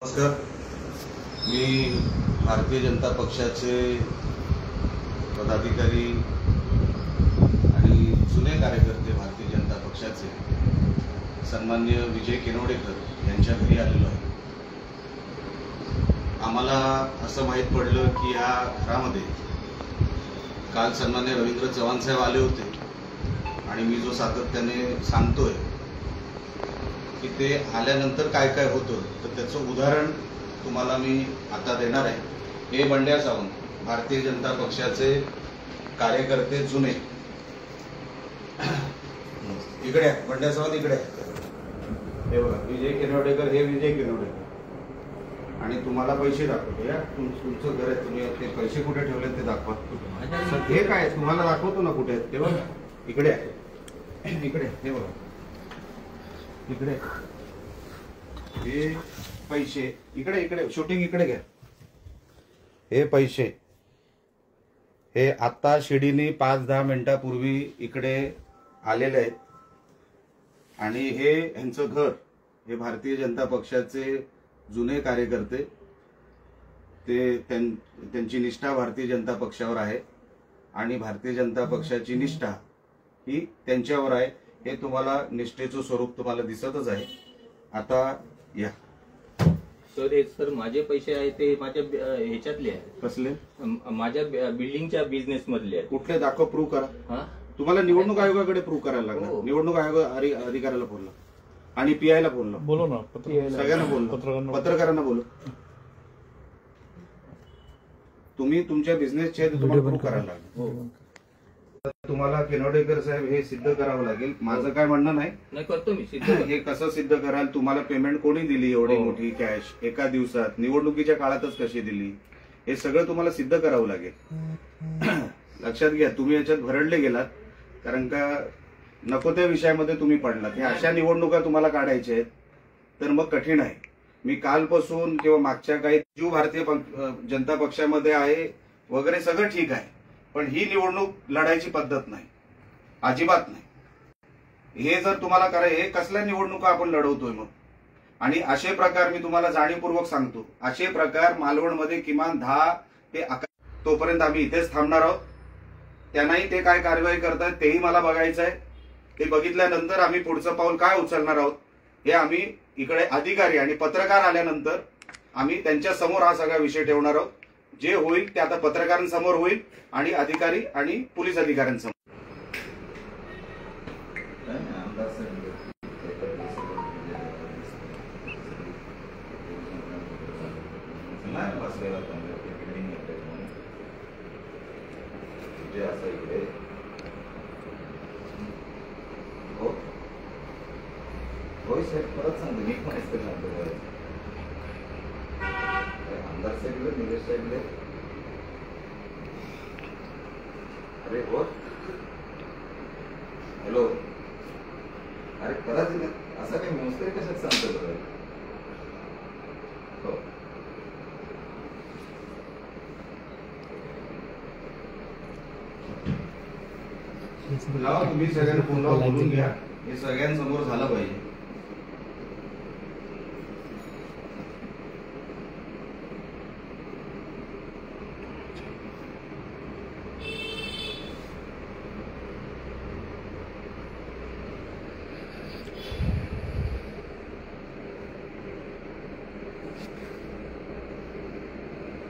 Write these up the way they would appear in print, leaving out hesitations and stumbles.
नमस्कार, मी भारतीय जनता पक्षाचे पदाधिकारी आणि जुने कार्यकर्ते भारतीय जनता पक्षाचे सन्माननीय विजय किनवडेकर यांच्या घरी आलेलो आहे। आम्हाला असं माहीत पडलं की या घरामध्ये काल सन्माननीय रवींद्र चव्हाण साहेब आले होते आणि मी जो सातत्याने सांगतोय की ते आल्यानंतर काय काय होतं तर त्याचं उदाहरण तुम्हाला मी आता देणार आहे। हे बंड्या सावंत भारतीय जनता पक्षाचे कार्यकर्ते जुने, इकडे बंड्या सावंत इकडे, हे बघा विजय किनवडेकर, हे विजय किनवडेकर आणि तुम्हाला पैसे दाखवतो। या तुमचं घर आहे, तुम्ही ते पैसे कुठे ठेवले ते दाखवा। हे काय तुम्हाला दाखवतो ना कुठे आहेत ते बघा, इकडे इकडे, हे बघा इकडे, हे पैसे इकडे इकडे, शूटिंग इकडे घ्या। हे पैसे हे आता शिडीने 5-10 मिनिटापूर्वी इकडे आलेले आहेत आणि हे ह्यांचं घर, हे भारतीय जनता पक्षाचे जुने कार्यकर्ते, ते त्यांची निष्ठा भारतीय जनता पक्षावर आहे आणि भारतीय जनता पक्षाची निष्ठा ही त्यांच्यावर आहे। हे तुम्हाला निष्ठेचं स्वरूप तुम्हाला दिसतच आहे। आता या सर, एक सर माझे पैसे आहे ते माझ्या ह्याच्यातले आहे। कसले? माझ्या बिल्डिंगच्या बिझनेस मधले आहे। कुठले दाखव, प्रूव्ह करा। तुम्हाला निवडणूक आयोगाकडे प्रूव्ह करायला लागणार। निवडणूक आयोग अधिकाऱ्याला बोलला आणि पीआयला बोलला, बोलो ना, सगळ्यांना बोललो, पत्रकारांना बोललो। तुम्ही तुमच्या बिझनेसचे तुम्हाला प्रूव्ह करायला लागणार। तुम्हाला किनवडेकर साहेब हे सिद्ध करावं लागेल। माझं काय म्हणणं नाही, करतो मी सिद्ध। हे कसं सिद्ध कराल? तुम्हाला पेमेंट कोणी दिली एवढी मोठी कॅश एका दिवसात, निवडणुकीच्या काळातच कशी दिली, हे सगळं तुम्हाला सिद्ध करावं लागेल। लक्षात घ्या, तुम्ही याच्यात भरडले गेलात कारण का नको त्या विषयामध्ये तुम्ही पडलात। हे अशा निवडणुका तुम्हाला काढायच्या आहेत तर मग कठीण आहे। मी कालपासून किंवा मागच्या काही जो भारतीय जनता पक्षामध्ये आहे वगैरे सगळं ठीक आहे, पण ही निवडणूक लढायची पद्धत नाही, अजिबात नाही। हे जर तुम्हाला करायचं, हे कसल्या निवडणुका आपण लढवतोय मग? आणि असे प्रकार मी तुम्हाला जाणीवपूर्वक सांगतो, असे प्रकार मालवणमध्ये किमान 10 ते 11, तोपर्यंत आम्ही इथेच थांबणार आहोत। त्यांनाही ते काय कारवाई करतायत तेही मला बघायचं आहे। ते बघितल्यानंतर आम्ही पुढचं पाऊल काय उचलणार आहोत हे आम्ही इकडे अधिकारी आणि पत्रकार आल्यानंतर आम्ही त्यांच्या समोर हा सगळा विषय ठेवणार आहोत। जे होईल ते आता पत्रकारांसमोर होईल आणि अधिकारी आणि पोलीस अधिकाऱ्यांसमोर। होय साहेब, परत सांगतो मी, माहिती आमदार साहेब, निलेश साहेब, अरे हो, हॅलो, अरे परत असं काही मोजतरी कशात सांगतो? हो, लावा तुम्ही सगळ्यांना फोन लावा, बोलून घ्या। हे सगळ्यांसमोर झालं पाहिजे।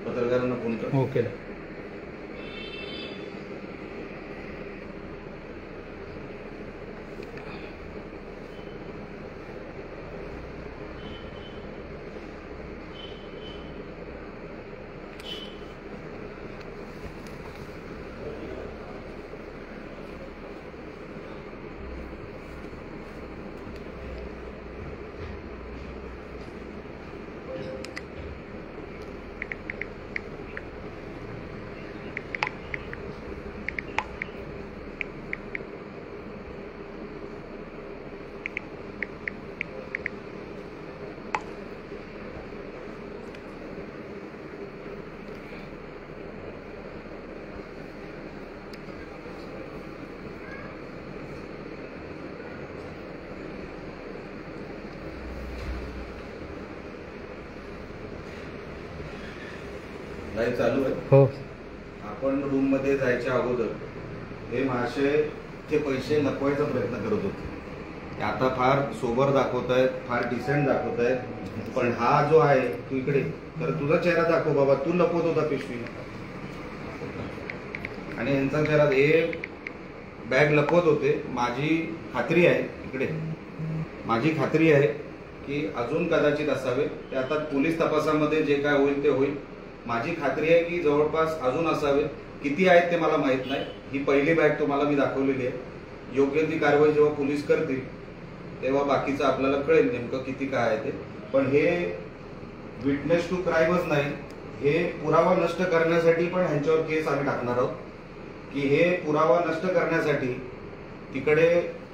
पत्रकारांना फोन कर। ओके। लाईव्ह चालू आहे. हो. आपण रूम मध्ये जायच्या अगोदर हे महाशय ते पैसे लपवायचा प्रयत्न करत होते. ते आता फार सोबर दाखवत आहेत, फार डिसेंट दाखवत आहेत, पण हा जो आहे तू इकडे तर तुझा चेहरा दाखव बाबा. तू लपवत होता पिशवी आणि यांचा चेहरा, हे बॅग लपवत होते. माझी खात्री आहे, इकडे माझी खात्री आहे की अजून कदाचित असावे. ते आता पोलीस तपासामध्ये जे काय होईल ते होईल. माझी खात्री आहे की जवळपास अजून असावेत. किती आहेत ते मला माहित नाही. ही पहिली बॅग तुम्हाला मी दाखवलेली आहे. योग्य ती कारवाई जेव्हा पोलीस करतील तेव्हा बाकीचं आपल्याला कळेल नेमकं किती काय आहे ते. पण हे विटनेस टू क्राईमच नाही, हे पुरावा नष्ट करण्यासाठी पण ह्यांच्यावर केस आम्ही टाकणार आहोत. की हे पुरावा नष्ट करण्यासाठी तिकडे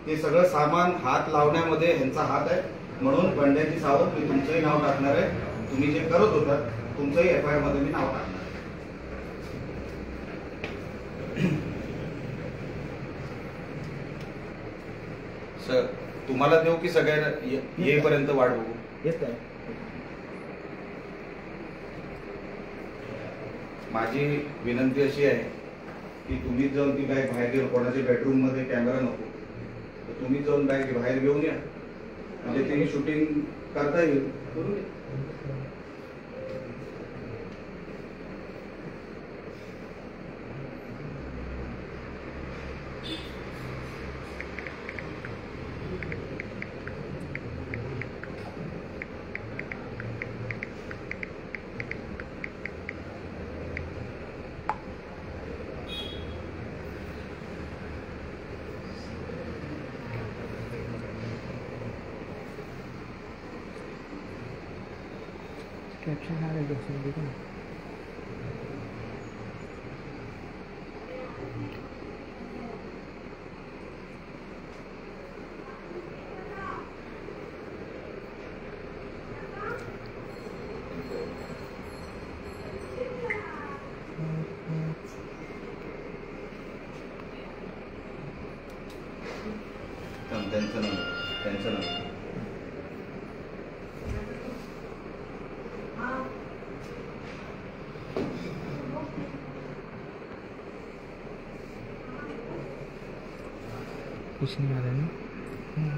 ते सगळं सामान हात लावण्यामध्ये ह्यांचा हात आहे. म्हणून बंड्याची सावध मी तुमचंही नाव टाकणार आहे. तुम्ही जे करत होता तुमचंही FIR मध्ये मी नाव टाकणार आहे. सर तुम्हाला देऊ की सगळ्यांना येईपर्यंत वाट बघू? येत आहे. माझी विनंती अशी आहे की तुम्ही जाऊन ती बॅग बाहेर घेऊन, कोणाच्या बेडरूम मध्ये कॅमेरा नको तर तुम्ही जाऊन बॅग बाहेर घेऊन या, म्हणजे ते शूटिंग करता येईल. कैप्शन आ रहा है दोस्तों, देखो ना. त्यांचं नाव कुछ नहीं आ रहा है ना.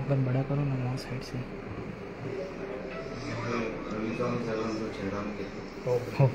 एक बार बड़ा करो ना वहाँ साइड से. रवी चव्हाण साहेबांचा चेहरा मी घेतो. हो.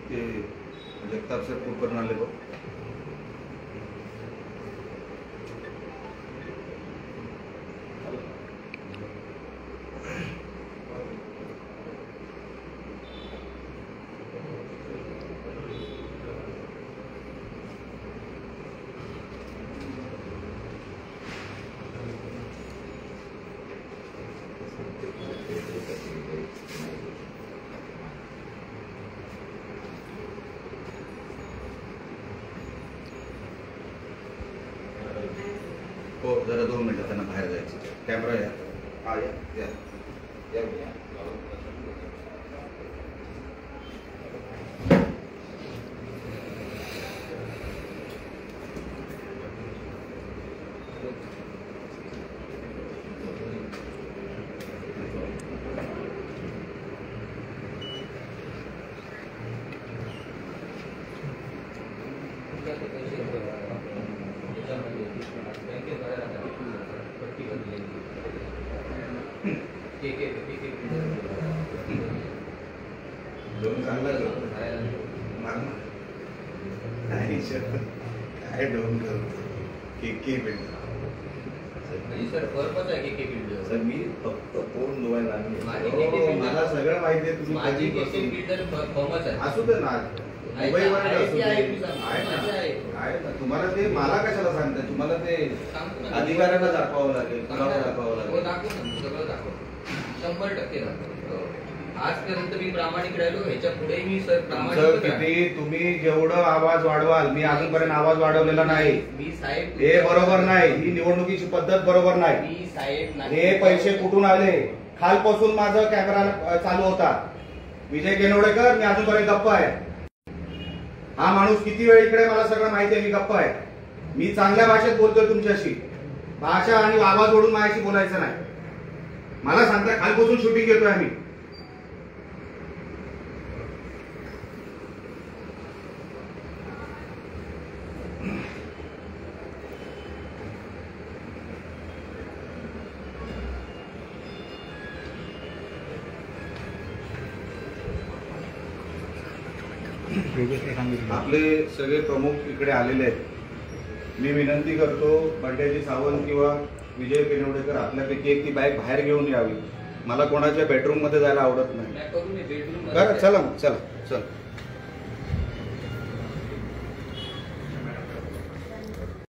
ते जगताप सर कुलकर्णी आले बघ. हो जरा 2 मिनिटं त्यांना बाहेर जायचं. कॅमेरा या. हा या या या या. ह्याच्यामध्ये बँकेत भरायला पट्टी भरलेली लोन चांगला नाही सर काय लोन करतो के सर पर्पज आहे के बिल्डर. सर मी फक्त फोन धुवायला माझी आणले. KK builder- मला सगळं माहिती आहे तुम्ही माझी कधीपासून- बिल्डर फॉर्मच आहे. असू दे ना मुंबईवर आहे असू ती दे. आहे तुझा. आहे ना. माझी आहे. आहे ना. तुम्हाला ते मला कशाला सांगताय तुम्हाला ते सांगतो ना. अधिकाऱ्यांना दाखवावं लागेल तुला दाखवावं हो लागेल. दाखव ना, सगळं दाखव. 100% दाखव. आजपर्यंत मी प्रामाणिक राहिलो, ह्याच्या पुढे मी सर तुमचं प्रामाणिक किती तुम्ही जेवढं आवाज वाढवाल मी अजूनपर्यंत आवाज वाढवलेला नाही. मी साहेब हे बरोबर नाही. ही निवडणुकीची पद्धत बरोबर नाही. मी साहेब हे पैसे कुठून आले खालपासून माझा कॅमेरा चालू होता. विजय केनवडेकर मी अजूनपर्यंत गप्प आहे. हा माणूस किती वेळ इकडे मला सगळं माहिती आहे. मी गप्प आहे. मी चांगल्या भाषेत बोलतोय तुमच्याशी. भाषा आणि आवाज ओढून माझ्याशी बोलायचं नाही. मला सांगता खालपासून शूटिंग घेतोय आम्ही. आपले सगळे प्रमुख इकडे आलेले आहेत. मी विनंती करतो बंड्याजी सावंत किंवा विजय केनवडेकर आपल्यापैकी एक ती बॅग बाहेर घेऊन यावी. मला कोणाच्या बेडरूम मध्ये जायला आवडत नाही. करून बेडरूम चला चला चला.